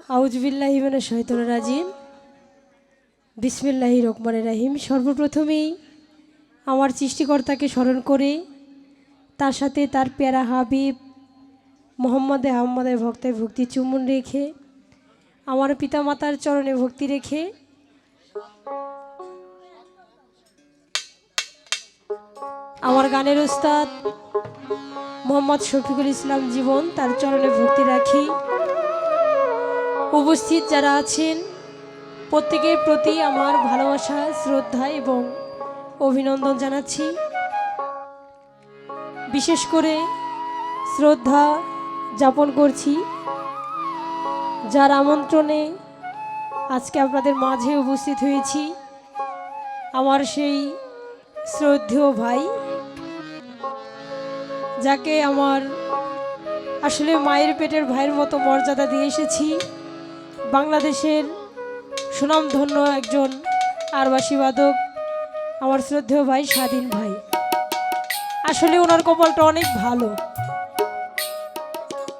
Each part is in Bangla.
আউযুবিল্লাহি মিনাশ শাইতানির রাজিম। বিসমিল্লাহির রহমানির রহিম। সর্বপ্রথমেই আমার সৃষ্টিকর্তাকে স্মরণ করে তার সাথে তার প্যারা হাবিব মোহাম্মদে আহমদের ভক্তের ভক্তি চুম্বন রেখে আমার পিতামাতার চরণে ভক্তি রেখে আমার গানের উস্তাদ মোহাম্মদ শফিকুল ইসলাম জীবন তার চরণে ভক্তি রাখি। উপস্থিত যারা আছেন প্রত্যেকের প্রতি আমার ভালোবাসা, শ্রদ্ধা এবং অভিনন্দন জানাচ্ছি। বিশেষ করে শ্রদ্ধা যাপন করছি যার আমন্ত্রণে আজকে আপনাদের মাঝে উপস্থিত হয়েছি, আমার সেই শ্রদ্ধেয় ভাই, যাকে আমার আসলে মায়ের পেটের ভাইয়ের মতো মর্যাদা দিয়ে এসেছি। বাংলাদেশের সুনামধন্য একজন আরবাসী বাদক আমার শ্রদ্ধেয় ভাই স্বাধীন ভাই। আসলে ওনার কপালটা অনেক ভালো,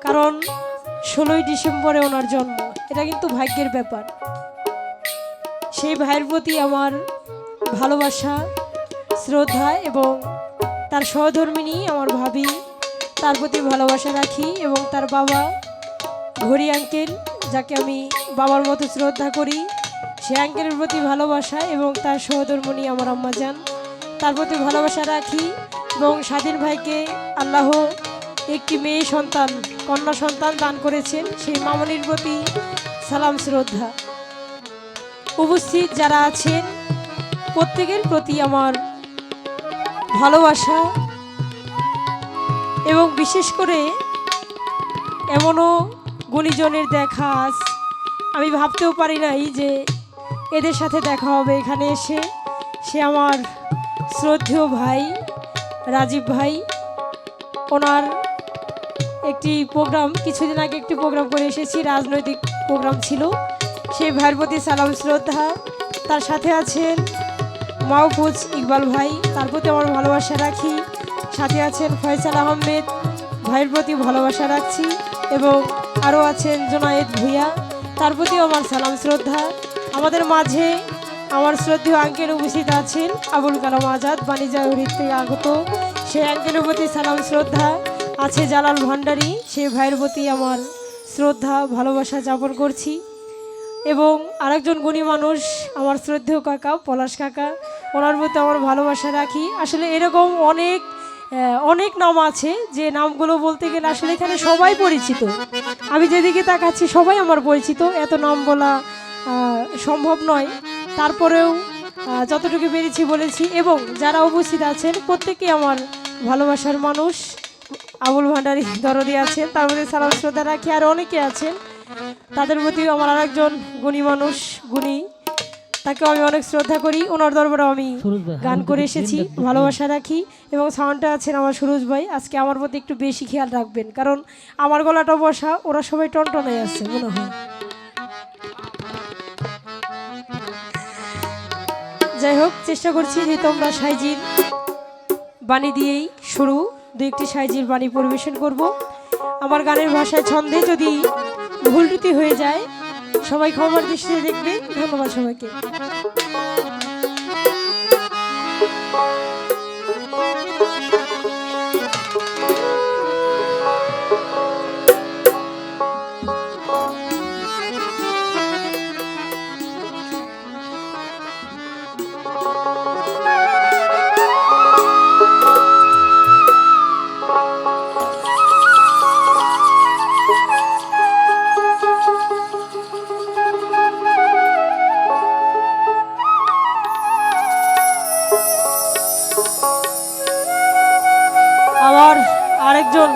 কারণ 16ই ডিসেম্বরে ওনার জন্ম। এটা কিন্তু ভাগ্যের ব্যাপার। সেই ভাইয়ের প্রতি আমার ভালোবাসা, শ্রদ্ধা এবং তার সহধর্মিণী আমার ভাবি, তার প্রতি ভালোবাসা রাখি। এবং তার বাবা ঘড়ি আঙ্কেল, যাকে আমি বাবার মতো শ্রদ্ধা করি, সে আঙ্কেলের প্রতি ভালোবাসা এবং তার সহধর্মিণী আমার আম্মা জান, তার প্রতি ভালোবাসা রাখি। এবং স্বাধীন ভাইকে আল্লাহ একটি মেয়ে সন্তান, কন্যা সন্তান দান করেছেন, সেই মামনির প্রতি সালাম শ্রদ্ধা। উপস্থিত যারা আছেন প্রত্যেকের প্রতি আমার ভালোবাসা এবং বিশেষ করে এমনও গুণীজনের দেখা আজ আমি ভাবতেও পারি নাই যে এদের সাথে দেখা হবে এখানে এসে। সে আমার শ্রদ্ধেয় ভাই রাজীব ভাই। ওনার একটি প্রোগ্রাম, কিছুদিন আগে একটি প্রোগ্রাম করে এসেছি, রাজনৈতিক প্রোগ্রাম ছিল। সেই ভাইয়ের প্রতি সালাম শ্রদ্ধা। তার সাথে আছেন মাহফুজ ইকবাল ভাই, তার প্রতি আমার ভালোবাসা রাখি। সাথে আছেন ফয়সাল আহমেদ, ভাইয়ের প্রতি ভালোবাসা রাখছি। এবং আরও আছেন জোনায়েদ ভুইয়া, তার প্রতিও আমার সালাম শ্রদ্ধা। আমাদের মাঝে আমার শ্রদ্ধেয় আঙ্কেল উপস্থিত আছেন আবুল কালাম আজাদ, বাণিজ্যাহরিত থেকে আগত, সেই আঙ্কেলের প্রতি সালাম শ্রদ্ধা। আছে জালাল ভান্ডারী, সেই ভাইয়ের প্রতি আমার শ্রদ্ধা ভালোবাসা যাপন করছি। এবং আরেকজন গুণী মানুষ আমার শ্রদ্ধেয় কাকা পলাশ কাকা, ওনার প্রতি আমার ভালোবাসা রাখি। আসলে এরকম অনেক নাম আছে যে নামগুলো বলতে গেলে আসলে এখানে সবাই পরিচিত। আমি যেদিকে তাকাচ্ছি সবাই আমার পরিচিত, এত নাম বলা সম্ভব নয়। তারপরেও যতটুকু পেরেছি বলেছি। এবং যারা উপস্থিত আছেন প্রত্যেকেই আমার ভালোবাসার মানুষ। আবুল ভান্ডারী দরদি আছেন, তার মধ্যে সালাম শ্রদ্ধা রাখি। আর অনেকে আছেন, তাদের প্রতি আমার আরেকজন গুণী মানুষ, গুণী, তাকেও আমি অনেক শ্রদ্ধা করি। ওনার দরবারে আমি গান করে এসেছি, ভালোবাসা রাখি। এবং সাউন্ডটা আছেন আমার সুরজ ভাই। আজকে আমার প্রতি একটু বেশি খেয়াল রাখবেন, কারণ আমার গলাটা বসা, ওরা সবাই টনটনায় আছে মনে হয়। যাই হোক, চেষ্টা করছি যে তোমরা সাইজির বাণী দিয়েই শুরু, দু একটি সাইজির বাণী পরিবেশন করব। আমার গানের ভাষায় ছন্দে যদি ভুল ত্রুটি হয়ে যায় সবাই ক্ষমার দৃষ্টিতে দেখবেন। ধন্যবাদ সবাইকে। আমার আরেকজন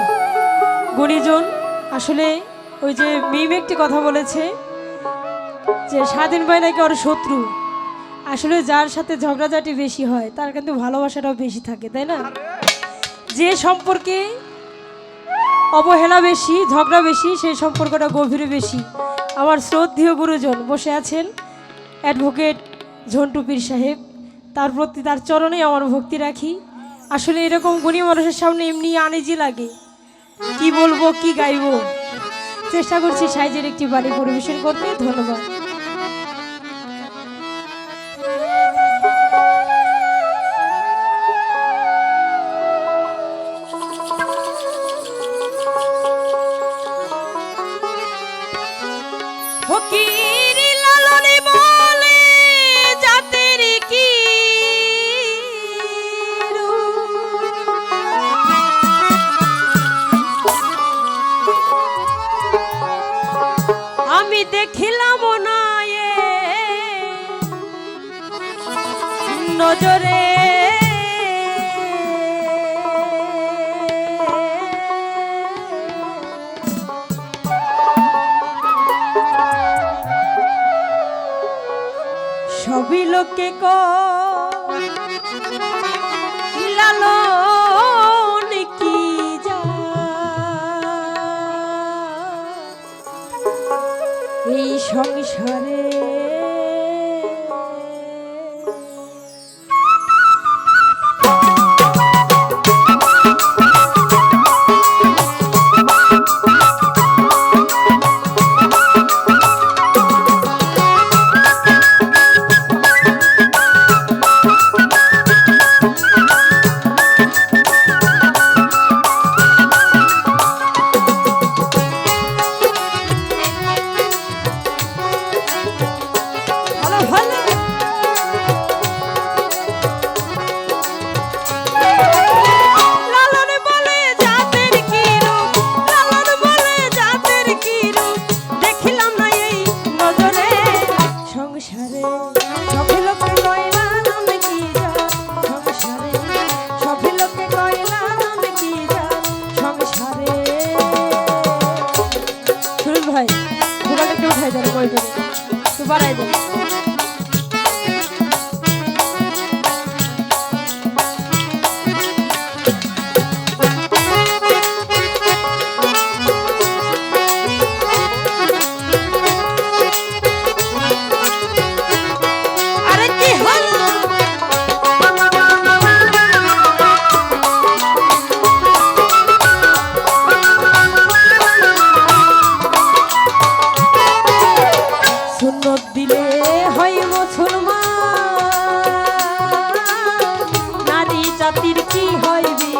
গুণীজন, আসলে ওই যে মিম একটি কথা বলেছে যে স্বাধীন ভাই নাকি ওর শত্রু। আসলে যার সাথে ঝগড়াঝাটি বেশি হয় তার কিন্তু ভালোবাসাটাও বেশি থাকে, তাই না? যে সম্পর্কে অবহেলা বেশি, ঝগড়া বেশি, সেই সম্পর্কটা গভীরে বেশি। আমার শ্রদ্ধেয় গুরুজন বসে আছেন অ্যাডভোকেট ঝন্টু পীর সাহেব, তার প্রতি তার চরণে আমার ভক্তি রাখি। আসলে এরকম গুণী মানুষের সামনে এমনি আনিজি লাগে, কি বলবো কি গাইবো। চেষ্টা করছি সাইজের একটি বাণী পরিবেশন করতে। ধন্যবাদ। ফকিরি লালনে বলে জাতের কি আমি দেখিলাম না নজরে সবই লোকে লালন কি যা এই সংসারে বাড়াই দেন। দিলে হয় মুসলমান নারী জাতির কি হয় বিধি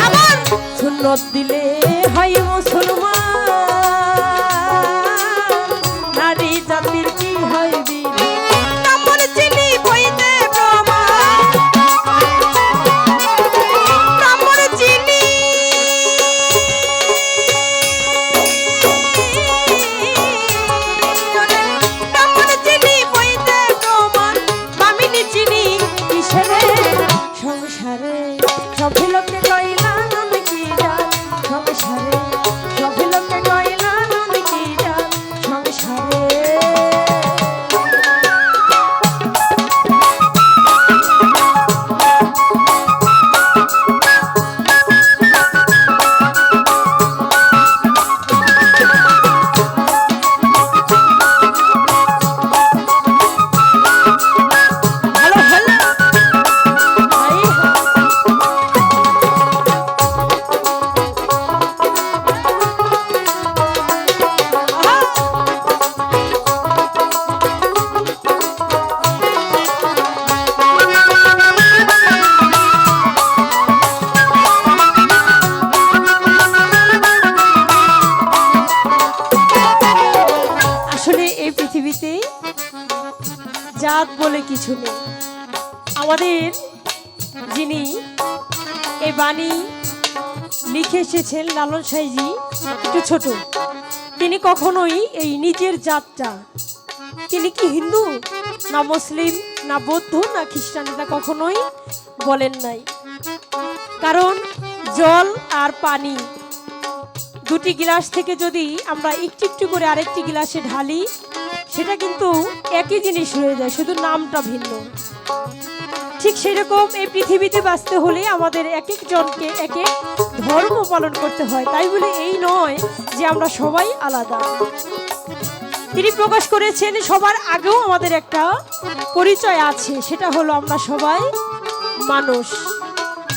আবার সুন্নত দিলে হয় মুসলমান নারী জাতির কি হয় বিধি কাপড় চিনি বইতে জাত বলে কিছু নেই। আমাদের যিনি এই বাণী লিখে এসেছেন লালন সাইজি একটু ছোট, তিনি কখনোই এই নিজের জাতটা তিনি কি হিন্দু না মুসলিম না বৌদ্ধ না খ্রিস্টান এটা কখনোই বলেন নাই। কারণ জল আর পানি দুটি গ্লাস থেকে যদি আমরা একটু একটু করে আরেকটি গ্লাসে ঢালি সেটা কিন্তু একই জিনিস হয়ে যায়, শুধু নামটা ভিন্ন। ঠিক সেরকম এই পৃথিবীতে বাঁচতে হলে আমাদের এক একজনকে এক এক ধর্ম পালন করতে হয়। তাই বলে এই নয় যে আমরা সবাই আলাদা। তিনি প্রকাশ করেছেন সবার আগেও আমাদের একটা পরিচয় আছে, সেটা হলো আমরা সবাই মানুষ,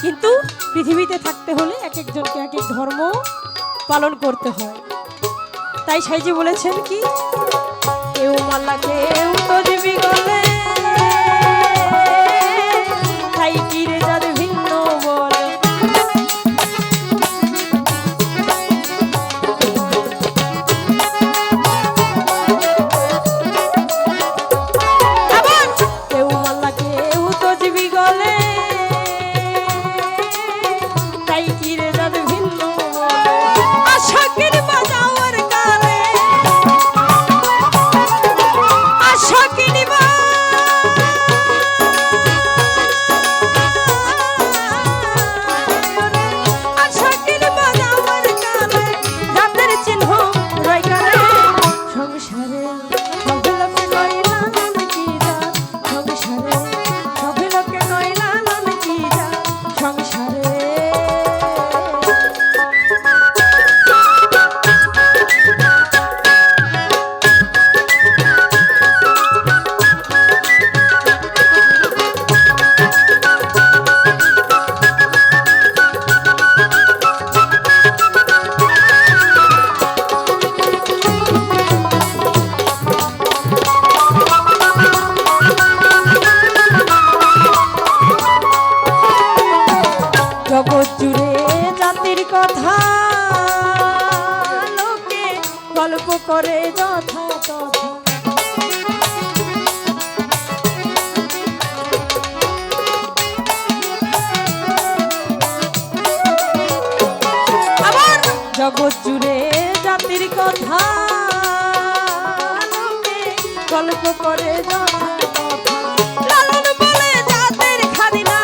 কিন্তু পৃথিবীতে থাকতে হলে এক একজনকে এক এক ধর্ম পালন করতে হয়। তাই সাইজি বলেছেন কি, কেউ মাল্লা কেউ তো জীবী গলে, তাই কিরে যার ভিন্ন বলে। কেউ মাল্লা কেউ তো জীবী গলে, তাই কিরে যার ভিন্ন বলে। আশাকের বাজাওয়ার কালে, আশাকের আশাকের বাজাওয়ার কালে, রাতের চিহ্ন রয় কালে। সংসারে সব লোকে কইলা নান কি যা, সংসারে সব লোকে কইলা নান কি যা, সংসারে। জগৎ জুড়ে জাতির কথা লোকে গল্প করে যথা তথা। আবার জগৎ জুড়ে জাতির কথা লোকে গল্প করে যথা তথা। লালন বলে জাতের খাদিনা,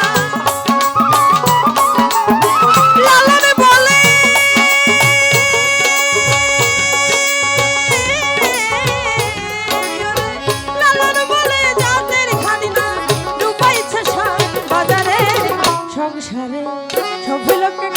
লালন বলে জাতের খাদিনা, ডুবাইছে বাজারে। সংসারে সব লোকে